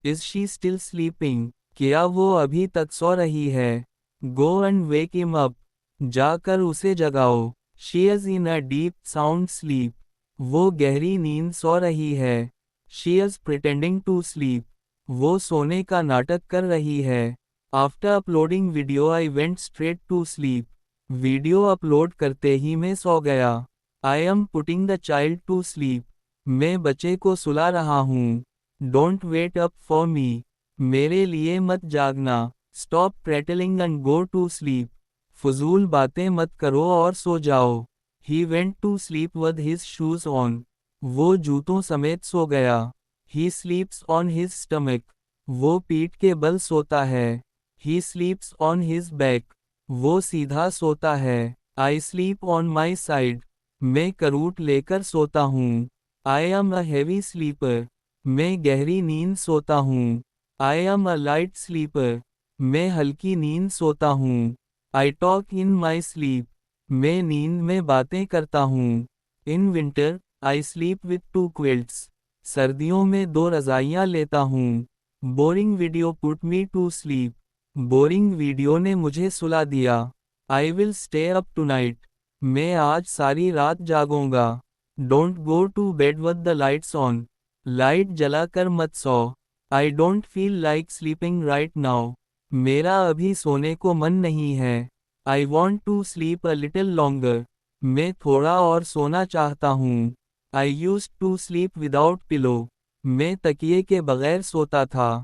Is she still sleeping? क्या वो अभी तक सो रही है? Go and wake him up. जाकर उसे जगाओ। She is in a deep sound sleep. वो गहरी नींद सो रही है। She is pretending to sleep. वो सोने का नाटक कर रही है। After uploading video I went straight to sleep. Video upload करते ही मैं सो गया। I am putting the child to sleep. मैं बच्चे को सुला रहा हूँ। डोंट वेट अप फॉर मी। मेरे लिए मत जागना। Stop prattling and go to sleep. फजूल बातें मत करो और सो जाओ। He went to sleep with his shoes on. वो जूतों समेत सो गया। He sleeps on his stomach. वो पीठ के बल सोता है। He sleeps on his back. वो सीधा सोता है। I sleep on my side. मैं करूट लेकर सोता हूँ। I am a heavy sleeper. मैं गहरी नींद सोता हूँ। I am a light sleeper. मैं हल्की नींद सोता हूँ। I talk in my sleep. मैं नींद में बातें करता हूँ। In winter I sleep with two quilts. सर्दियों में दो रजाइयाँ लेता हूँ। Boring video put me to sleep. Boring video ने मुझे सुला दिया। I will stay up tonight. मैं आज सारी रात जागूंगा। Don't go to bed with the lights on. Light जलाकर मत सो। I don't feel like sleeping right now. मेरा अभी सोने को मन नहीं है। I want to sleep a little longer. मैं थोड़ा और सोना चाहता हूँ। I used to sleep without pillow. मैं तकिए के बगैर सोता था।